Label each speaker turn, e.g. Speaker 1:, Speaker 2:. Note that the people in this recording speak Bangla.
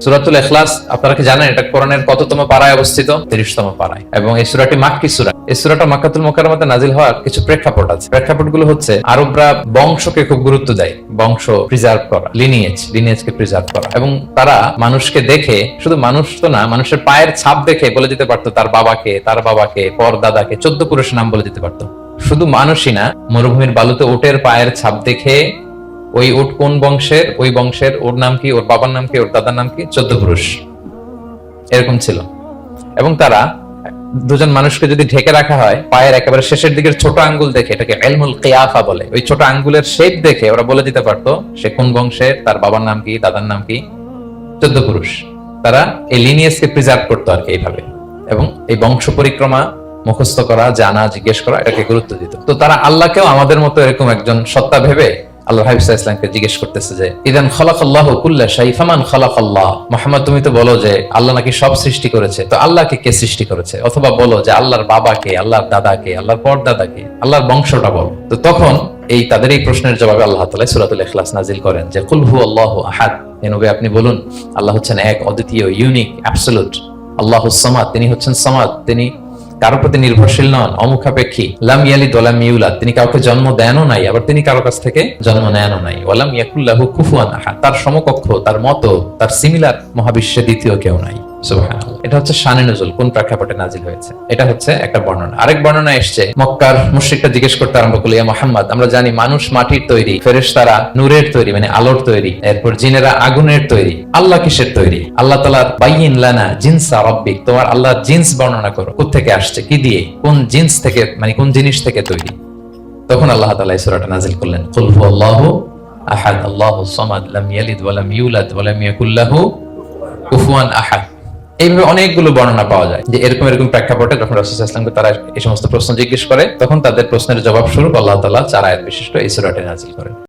Speaker 1: সূরাতুল ইখলাস আপনারা কি জানেন এটা কোরআনের কততম পারায় অবস্থিত? 30তম পারায়। এবং এই সূরাটি মাক্কি সূরা। এই সূরাটা মক্কাতুল মুকাররমাতে নাজিল হওয়ার কিছু প্রেক্ষাপট আছে। প্রেক্ষাপটগুলো হচ্ছে আরবরা বংশকে খুব গুরুত্ব দেয়, বংশ প্রিজার্ভ করা, লিনিয়েজকে প্রিজার্ভ করা। এবং তারা মানুষকে দেখে, শুধু মানুষ তো না, মানুষের পায়ের ছাপ দেখে বলে দিতে পারতো তার বাবাকে, পরদাদাকে, 14 পুরুষের নাম বলে দিতে পারতো। শুধু মানুষই না, মরুভূমির বালুতে উটের পায়ের ছাপ দেখে ওই উট কোন বংশের, ওই বংশের ওর নাম কি, ওর বাবার নাম কি, ওর দাদার নাম কি, 14 পুরুষ এরকম ছিল। এবং তারা দুজন মানুষকে যদি ঢেকে রাখা হয়, পায়ের একেবারে শেষের দিকের ছোট আঙ্গুল দেখে, এটাকে ইলমুল কিয়াফা বলে, ওই ছোট আঙ্গুলের শেপ দেখে ওরা বলে দিতে পারতো সে কোন বংশের, তার বাবার নাম কি, দাদার নাম কি, 14 পুরুষ। তারা এই লিনিয়েজকে প্রিজার্ভ করতো আর কি এইভাবে। এবং এই বংশ পরিক্রমা মুখস্থ করা, জানা, জিজ্ঞেস করা, এটাকে গুরুত্ব দিত। তো তারা আল্লাহকেও আমাদের মতো এরকম একজন সত্তা ভেবে আল্লাহ হাবিব সাল্লাল্লাহু আলাইহি ওয়াসাল্লামকে জিজ্ঞেস করতেছে যে ইদান খালাকাল্লাহু কুল্লা শাই ফামান খালাকাল্লাহ। মুহাম্মদ, তুমি তো বলো যে আল্লাহ নাকি সব সৃষ্টি করেছে, তো আল্লাহকে কে সৃষ্টি করেছে? অথবা বলো যে আল্লাহর বাবাকে, আল্লাহর দাদাকে, আল্লাহর পরদাদাকে, আল্লাহর বংশটা বলো। তো তখন তাদের এই প্রশ্নের জবাবে আল্লাহ তাআলা সূরাতুল ইখলাস নাজিল করেন যে কুল হুয়াল্লাহু আহাদ। নবী আপনি বলুন আল্লাহ হচ্ছেন এক, অদ্বিতীয়, ইউনিক, অ্যাবসলিউট। আল্লাহুস সামাদ, তিনি হচ্ছেন সামাদ, তিনি কারো প্রতি নির্ভরশীল নন, অমুখাপেক্ষী। লাম ইয়ালিদ ওয়া লাম ইউলাদ, তিনি কাউকে জন্ম দেনও নাই, আবার তিনি কারো কাছ থেকে জন্ম নেনও নাই। ওয়া লাম ইয়াকুল লাহু কুফুয়ান আহাদ, তার সমকক্ষ, তার মতো, তার সিমিলার মহাবিশ্বে দ্বিতীয় কেউ নাই। সুবহানাল্লাহ। এটা হচ্ছে শানে নুজুল, কোন প্রেক্ষাপটে নাজিল হয়েছে, এটা হচ্ছে একটা বর্ণনা। আরেক বর্ণনা এসেছে, মক্কার মুশরিকরা জিজ্ঞেস করতে আরম্ভ করলো, ইয়া মুহাম্মদ, আমরা জানি মানুষ মাটির তৈরি, ফেরেশতারা নূরের তৈরি, মানে আলোর তৈরি, এরপর জিনেরা আগুনের তৈরি, আল্লাহ কিসের তৈরি? আল্লাহ তাআলা বাইয়িন লানা জিনসা রাব্বিক, তোমার আল্লাহর জিন্স বর্ণনা করো, কোথা থেকে আসছে, কি দিয়ে, কোন জিন্স থেকে, মানে কোন জিনিস থেকে তৈরি? তখন আল্লাহ তাআলা এই সূরাটা নাজিল করলেন, কুল হুয়াল্লাহু আহাদ আল্লাহুস সামাদ লাম ইয়ালিদ ওয়া লাম ইউলাদ ওয়া লাম ইয়াকুল লাহু কুফুয়ান আহাদ। এইভাবে অনেকগুলো বর্ণনা পাওয়া যায় যে এরকম প্রেক্ষাপটে যখন রাসূল সাল্লাল্লাহু আলাইহি ওয়াসাল্লামকে তারা এই সমস্ত প্রশ্ন জিজ্ঞেস করে, তখন তাদের প্রশ্নের জবাব স্বরূপ আল্লাহ তাআলা 4 আয়াত বিশিষ্ট এই সূরাটি নাজিল করেন।